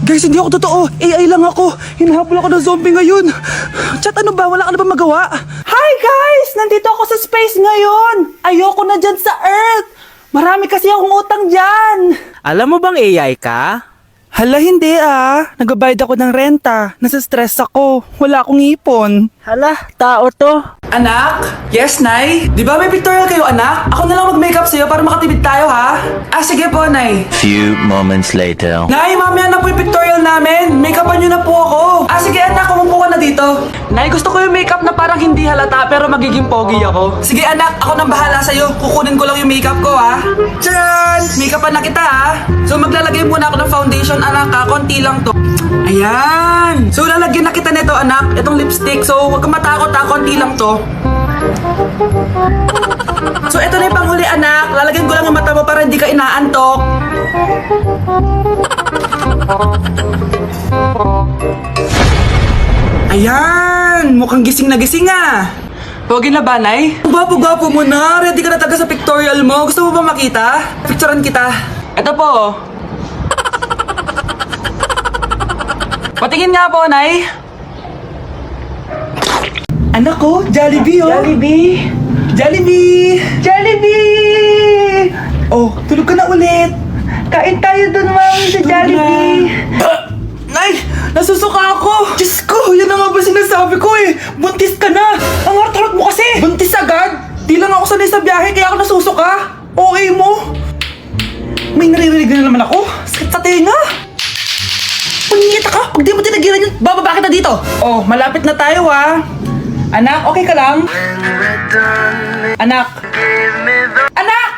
Guys, hindi ako totoo. AI lang ako. Hinahabol ako ng zombie ngayon. Chat, ano ba? Wala ka na ba magawa? Hi guys! Nandito ako sa space ngayon. Ayoko na dyan sa Earth. Marami kasi akong utang dyan. Alam mo bang AI ka? Hala, hindi Nagbabayad ako ng renta. Nasa-stress ako. Wala akong ipon. Hala, tao to. Anak? Yes, Nay? Di ba may pictorial kayo, anak? Ako na lang mag-makeup sa'yo para makatipid tayo, ha? Sige po, Nay. Few moments later. Nay, mamaya na po yung pictorial namin. Make-upan nyo na po ako. Sige, anak, umupo ka na dito. Nay, gusto ko yung makeup na parang hindi halata pero magiging pogi ako. Sige, anak, ako nang bahala sa'yo. Kukunin ko lang yung makeup ko, ha? Tcharan! Make-upan na kita, ha? So, maglalagay muna ako ng foundation, anak, ha? Konti lang to. Ayan! So, lalagyan na kita nito, anak. Itong lipstick. So, huwag kang matakot, ha? Konti lang to. So, ito na yung panghuli, anak. Lalagyan ko lang yung mata mo para hindi ka inaantok. Ayan! Mukhang gising na gising, Pogi na ba, Nay? Gwapo-gwapo mo na. Ready ka na taga sa pictorial mo. Gusto mo ba makita? Picturean kita. Ito po. Patingin nga po, Nay. Anak ko, Jollibee, Jollibee. Jollibee! Jollibee! Oh, tulog ka na ulit. Kain tayo dun, ma'am, sa Jollibee. Nay! Nasusuka ako! Diyos ko! Yan na nga ba sinasabi ko Buntis ka na! Ang harot-harot mo kasi! Buntis agad? Di lang ako sanay sa biyahe kaya ako nasusuka. Okay mo? May naririnig na naman ako. Sakit sa tenga. Pangingita ka! Pag di mo tinagilan yun, bababa kita dito! Oh, malapit na tayo Anak, okay ka lang? Anak! Anak!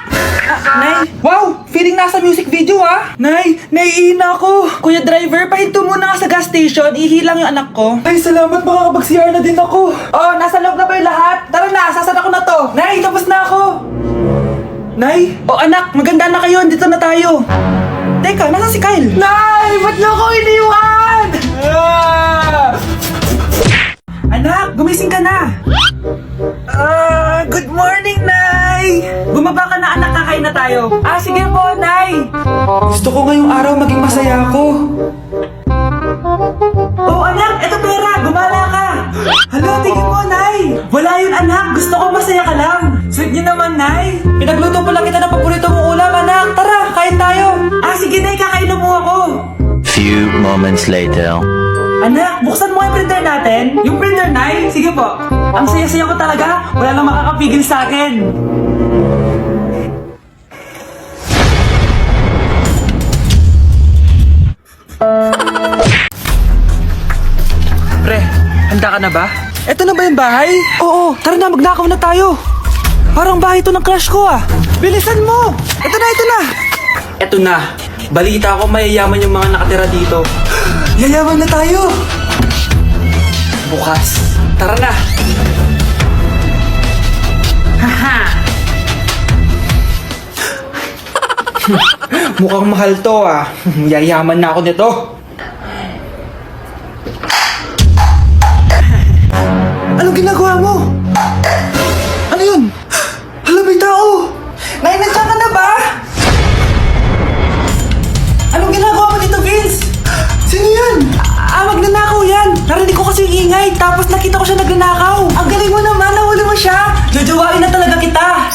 Nay! Wow! Feeling nasa music video Nay! Naiihina ako! Kuya driver, pahinto muna nga sa gas station. Ihilang yung anak ko. Ay, salamat, makakapag-CR na din ako. Oh, nasa loob na ba yung lahat? Tara na, sasara ko na to. Nay, tapos na ako. Nay! Oh, anak, maganda na kayo. Dito na tayo. Teka, nasa si Kyle? Nay! Ba't niyo ako iniwan? Anak, gumising ka na. Good morning, Nay! Bumaba ka na, anak, kakain na tayo. Sige po, Nay! Gusto ko ngayong araw maging masaya ako. Oh, anak, eto pera, gumala ka! Hala, tingin mo, Nay! Wala yun, anak, gusto ko masaya ka lang. Sweet niyo naman, Nay! Pinagluto po lang kita ng paborito mong ulam, anak! Tara, kain tayo! Sige, Nay, kakain mo ako! Few moments later. Anak, buksan mo yung printer natin. Yung printer, Nay? Sige po. Ang saya-saya ko talaga. Wala nang makakapigil sa akin. Pre, handa ka na ba? Eto na ba yung bahay? Oo, tara na, magnakaw na tayo. Parang bahay to ng crush ko Bilisan mo! Ito na, ito na! Eto na. Balita ko mayayaman yung mga nakatira dito. Yayaman na tayo! Bukas. Tara na! Haha! Mukhang mahal to Yayaman na ako nito. Anong ginagawa mo? Ano yun? Hala, may tao! Nay, nandiyan ka na ba? Anong ginagawa mo dito, Vince? Sino yan? Magnanakaw yan. Narinig ko kasi yung ingay, tapos nakita ko siya nagnanakaw. Ang galing mo naman, nahuli mo siya. Jojowain na talaga kita.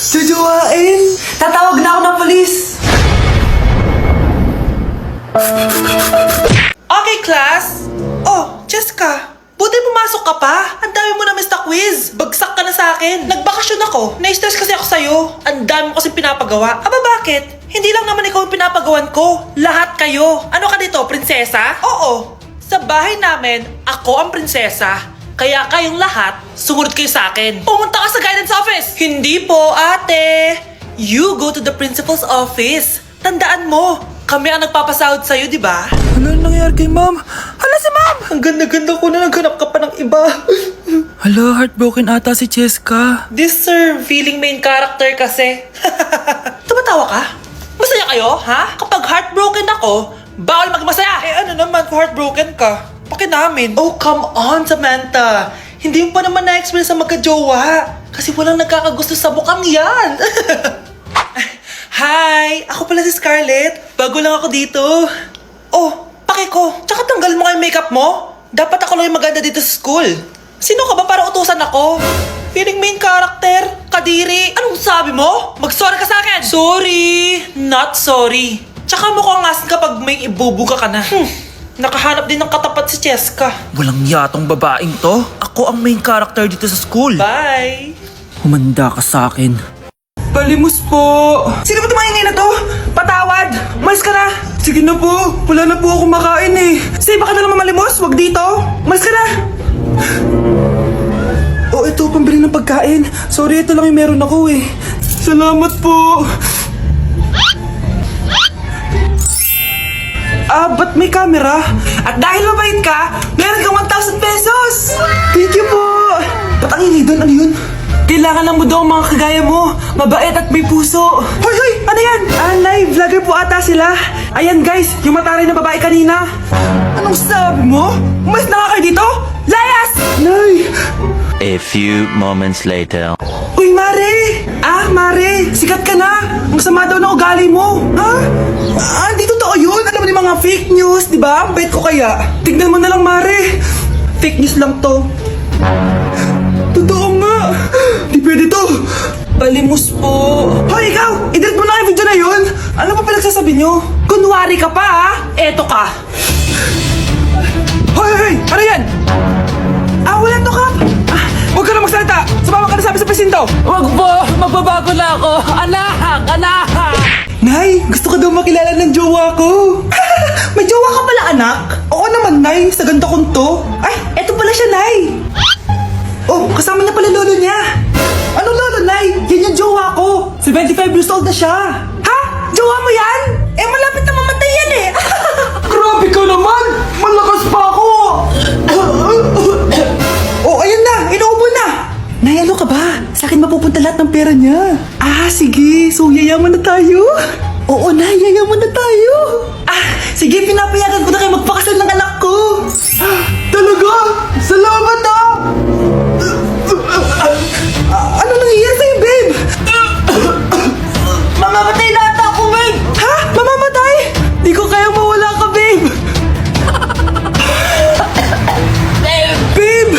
Jojowain? Tatawag na ako ng polis. Okay, class. Oh, Jessica. Buti pumasok ka pa. Ang dami mo na miss na quiz. Bagsak ka na sa akin. Nagbakasyon ako. Na-stress kasi ako sa'yo. Ang dami mo kasi pinapagawa. Bakit? Hindi lang naman ikaw ang pinapagawan ko. Lahat kayo. Ano ka dito, prinsesa? Oo. Sa bahay namin, ako ang prinsesa. Kaya kayong lahat, sumunod kayo sa akin. Pumunta ka sa guidance office. Hindi po, ate. You go to the principal's office. Tandaan mo, kami ang nagpapasahod sa'yo, di ba? Ano nangyari kay ma'am? Hala si ma'am! Ang ganda-ganda ko na naghanap ka pa ng iba. Hala, heartbroken ata si Cheska. This sir, feeling main character kasi. Tumatawa ka? Masaya kayo, ha? Kapag heartbroken ako, bawal magmasaya. Ano naman kung heartbroken ka? Pakinamin. Oh, come on, Samantha. Hindi mo pa naman na-experience sa magka-jowa. Kasi walang nagkakagusto sa mukhang yan. Hi! Ako pala si Scarlett. Bago lang ako dito. Oh, yung makeup mo? Dapat ako lang yung maganda dito sa school. Sino ka ba para utusan ako? Feeling main character? Kadiri? Anong sabi mo? Mag-sorry ka sa akin! Sorry! Not sorry. Tsaka mukhang asin kapag may ibubuga ka na. Nakahanap din ng katapat si Cheska. Walang yatong babaeng to. Ako ang main character dito sa school. Bye! Humanda ka sa akin. Palimos po! Sino ba tumahingin na to? Patawad! Malis ka na! Sige na po! Wala na po ako makain eh! Sige, baka na naman malimos! Wag dito! Malis ka na! Oh, ito, pambili ng pagkain. Sorry, ito lang yung meron ako eh. Salamat po! Ba't may camera? At dahil mabait ka, meron kang 1,000 pesos! Thank you po! Ba't ang ingay doon? Ano yun? Kailangan lang mo daw ang mga kagaya mo. Mabait at may puso. Hoy, hoy! Ano yan? Nay, vlogger po ata sila. Ayan guys, yung mataray na babae kanina. Anong sabi mo? Umalis na nga kayo dito? Layas! Nay! A few moments later. Uy, Mare! Mare! Sikat ka na! Ang sama daw ng ugali mo! Ha? Hindi totoo yun! Alam mo yung mga fake news, di ba? Ang bait ko kaya. Tignan mo na lang, Mare! Fake news lang to. Totoo nga! Di pwede to! Palimos po! Hoy, ikaw! I-delete mo na yung video na yun! Ano pa pinagsasabi nyo? Kunwari ka pa, ha? Eto ka! Hoy, hoy! Ano yan? Wala to, Kap! Huwag ka na magsalita! Sumama ka na sabi sa presinto! Wag po! Magbabago na ako! Anak! Anak! Nay, gusto ko daw makilala ng jowa ko. May jowa ka pala, anak? Oo naman, Nay. Sa ganda kong to. Ay, eto pala siya, Nay. Oh, kasama niya pala lolo niya. Ano lolo, Nay? Yan yung jowa ko. 75 years old na siya. Ha? Jowa mo yan? Malapit na mamatay yan eh. Grabe ka naman. Malakas pa ako. Oh, ayun na. Inuubo na. Nay, ano ka ba? Sa akin mapupunta lahat ng pera niya. Sige. So, yayaman na tayo? Oo na, yayaman na tayo. Sige, pinapayagan ko na kayo magpakasal ng anak ko. Talaga? Salamat Ano nangyayari sa'yo, babe? Mamamatay na ata ako, babe. Ha? Mamamatay? Di ko kayang mawala ka, babe. Babe!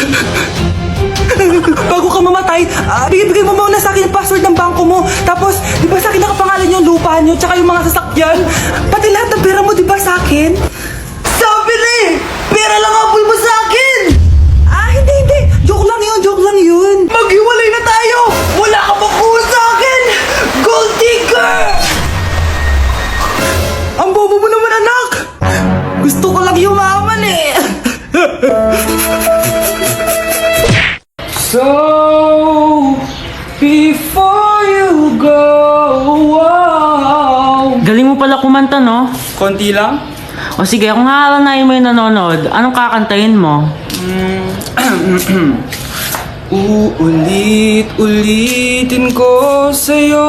Bago ka mamatay, bigay mo muna sa akin yung password ng bangko mo. Tapos, di ba sa akin nakapangalan yung lupa nyo, tsaka yung mga sasakyan? Pati lahat ng pera mo, di ba sa akin? Sabi na eh! Pera lang apoy mo sa akin! Hindi. Joke lang yun. Maghiwalay na tayo! Wala ka makuha sa akin! Gold digger! Ang bobo mo naman, anak! Gusto ko lang yumaman eh! So, before you go, Galing mo pala kumanta, no? konti lang? O sige, kung haalanayin mo yung nanonood, anong kakantahin mo? Uulit-ulitin ko sa'yo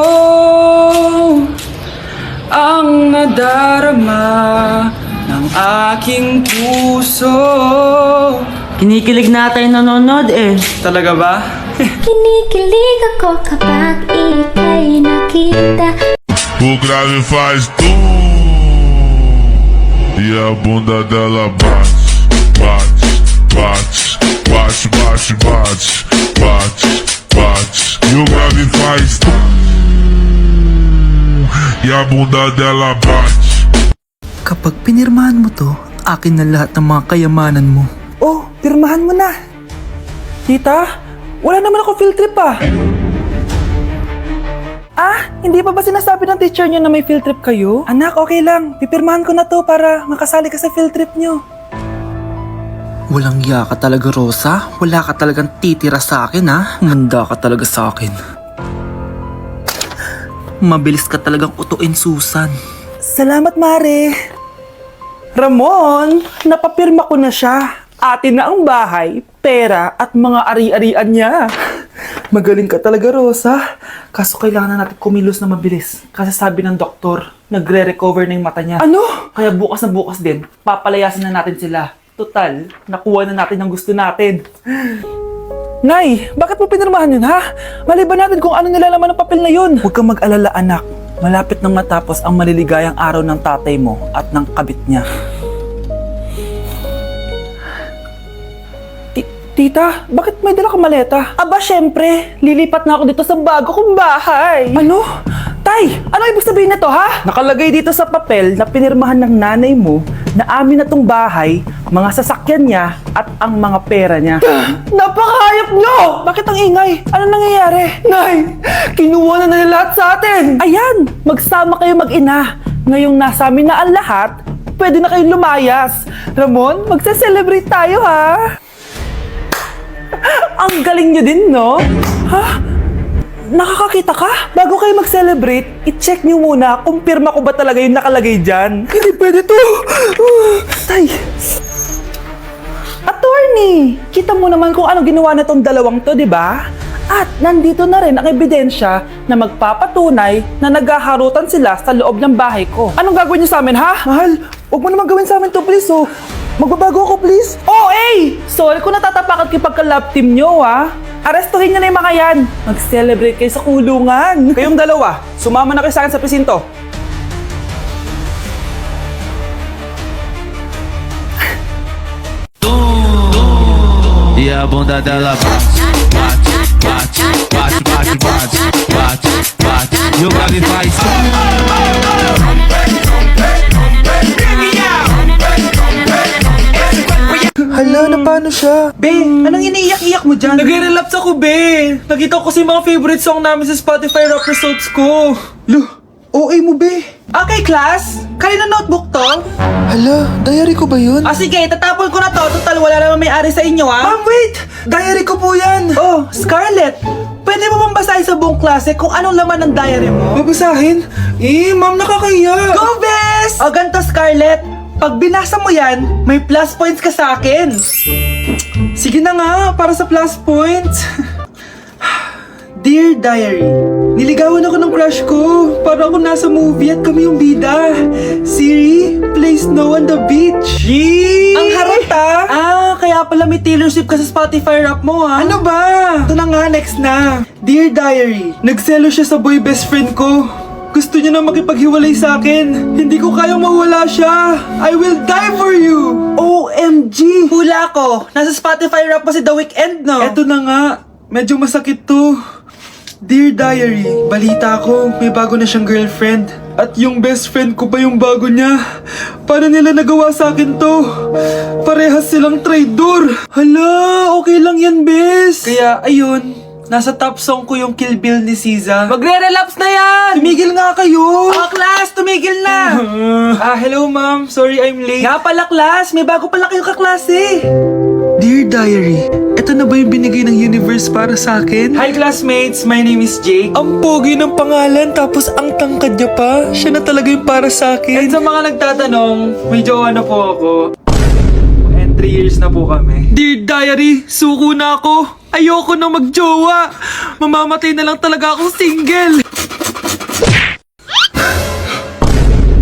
ang nadarama ng aking puso. Kinikilig na tayo nanonood eh. Talaga ba? Kinikilig ako kapag ika'y nakita. O grave faz e a bunda dela bate, e o grave faz e a bunda dela bate. Kapag pinirmahan mo to, akin na lahat ng mga kayamanan mo. Oh, pirmahan mo na. Tita, wala naman ako field trip hindi pa ba sinasabi ng teacher niyo na may field trip kayo? Anak, okay lang. Pipirmahan ko na to para makasali ka sa field trip niyo. Walang iya ka talaga, Rosa. Wala ka talagang titira sa akin, ha? Manda ka talaga sa akin. Mabilis ka talagang utuin, Susan. Salamat, Mare. Ramon, napapirma ko na siya. Atin na ang bahay, pera at mga ari-arian niya. Magaling ka talaga, Rosa. Kaso kailangan na natin kumilos na mabilis. Kasi sabi ng doktor, nagre-recover na yung mata niya. Ano? Kaya bukas na bukas din, papalayasin na natin sila. Total, nakuha na natin ang gusto natin. Nay, bakit mo pinirmahan yun, ha? Maliban natin kung ano nilalaman ng papel na yun. Huwag kang mag-alala, anak. Malapit nang matapos ang maliligayang araw ng tatay mo at ng kabit niya. Tita, bakit may dala kang maleta? Aba, syempre. Lilipat na ako dito sa bago kong bahay. Ano? Tay, ano ibig sabihin na to, ha? Nakalagay dito sa papel na pinirmahan ng nanay mo na amin na tong bahay, mga sasakyan niya at ang mga pera niya. Napakahayop nyo! Bakit ang ingay? Ano nangyayari? Nay, kinuha na nila lahat sa atin! Ayan, magsama kayo mag-ina. Ngayong nasa amin na ang lahat, pwede na kayong lumayas. Ramon, magse-celebrate tayo, ha? Ang galing nyo din, no? Ha? Nakakakita ka? Bago kayo mag-celebrate, i-check nyo muna kung pirma ko ba talaga yung nakalagay dyan. Hindi pwede to! Tay! Attorney! Kita mo naman kung ano ginawa na tong dalawang to, di ba? At nandito na rin ang ebidensya na magpapatunay na naghaharutan sila sa loob ng bahay ko. Anong gagawin niyo sa amin, ha? Mahal, huwag mo naman gawin sa amin to, please, oh. Magbabago ako, please. Oh, hey! Sorry kung natatapakan kayo pagka-love team nyo, ha? Arestuhin nyo na yung mga yan. Mag-celebrate kayo sa kulungan. Kayong dalawa, sumama na kayo sa akin sa presinto. E a bunda dela bate, bate, bate, bate, bate, bate, bate. E o grave faz. Hala, na paano siya? Be, anong iniiyak-iyak mo dyan? Nagre-relapse ako, be. Nakita ko kasi mga favorite song namin sa Spotify rap results ko. Lo, OA mo, be. Okay, class. Kanina notebook to? Hala, diary ko ba yun? Ah, sige, tatapon ko na to. Total, wala naman may-ari sa inyo, ah. Ma'am, wait! Diary ko po yan. Oh, Scarlett. Pwede mo bang basahin sa buong klase kung anong laman ng diary mo? Babasahin? Ma'am, nakakahiya. Go, bes! O, ganito, Scarlett. Pag binasa mo yan, may plus points ka sa akin. Sige na nga, para sa plus points. Dear Diary, niligawan ako ng crush ko. Para ako nasa movie at kami yung bida. Siri, play Snow on the Beach. Yee! Ang harot ah! Kaya pala may Taylor Swift ka sa Spotify rap mo ha? Ano ba? Ito na nga, next na. Dear Diary, nagselo siya sa boy best friend ko. Gusto niya na makipaghiwalay sa akin. Hindi ko kayang mawala siya. I will die for you. OMG! Hula ko. Nasa Spotify rap pa si The Weeknd, no? Eto na nga. Medyo masakit to. Dear Diary, balita ko, may bago na siyang girlfriend. At yung best friend ko pa yung bago niya. Paano nila nagawa sa akin to? Parehas silang traitor. Hala, okay lang yan, bes. Kaya, ayun. Nasa top song ko yung Kill Bill ni SZA. Magre-relapse na yan! Tumigil nga kayo! Class, tumigil na! Hello ma'am. Sorry I'm late. Nga pala, class. May bago pala kayong kaklase. Dear Diary, eto na ba yung binigay ng universe para sa akin? Hi classmates, my name is Jake. Ang pogi ng pangalan, tapos ang tangkad niya pa. Siya na talaga yung para sa akin. And sa mga nagtatanong, may jowa na po ako. And 3 years na po kami. Dear Diary, suko na ako. Ayoko na magjowa. Mamamatay na lang talaga akong single.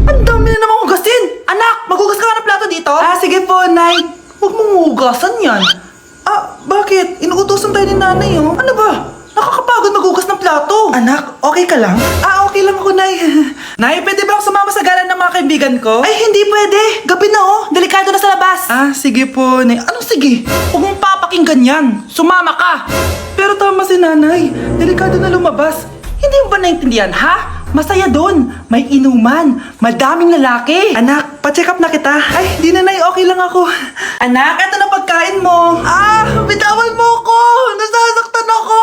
Ang dami na namang hugasin. Anak, maghugas ka nga ng plato dito? Sige po, Nay. Huwag mong hugasan yan. Bakit? Inuutosan tayo ni nanay, oh. Ano ba? Nakakapagod maghugas ng plato. Anak, okay ka lang? Okay lang ako, Nay. Nay, pwede ba akong sumama sa gala ng mga kaibigan ko? Ay, hindi pwede. Gabi na, oh. Delikado na sa labas. Sige po, Nay. Anong sige? Huwag mong papakinggan yan. Sumama ka. Pero tama si nanay. Delikado na lumabas. Hindi mo ba naintindihan, ha? Masaya doon. May inuman. Madaming lalaki. Anak, pa-check up na kita. Ay, di na, Nay. Okay lang ako. Anak, eto na pagkain mo. Bitawan mo ako. Nasasaktan ako.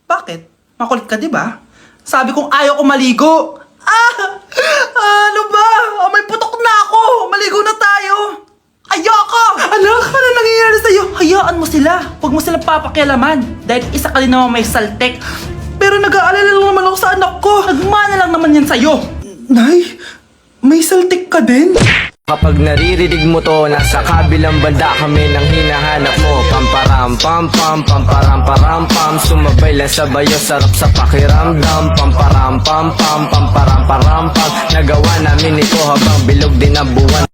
Bakit? Makulit ka, di ba? Sabi kong ayaw ko maligo. Ano ba? May putok na ako. Maligo na tayo. Ayoko! Anak, ano nangyayari sa'yo? Hayaan mo sila. Huwag mo silang papakialaman. Dahil isa ka din naman may saltek. Pero nag-aalala lang naman ako sa anak ko. Nagmana lang naman yan sa'yo. Nay, may saltik ka din? Kapag naririnig mo to, nasa kabilang banda kami nang hinahanap mo. Pamparam pam pam, pamparam param pam. Sumabay lang sa bayo, sarap sa pakiramdam. Pamparam pam pam, pamparam param pam. Nagawa namin ito habang bilog din ang buwan.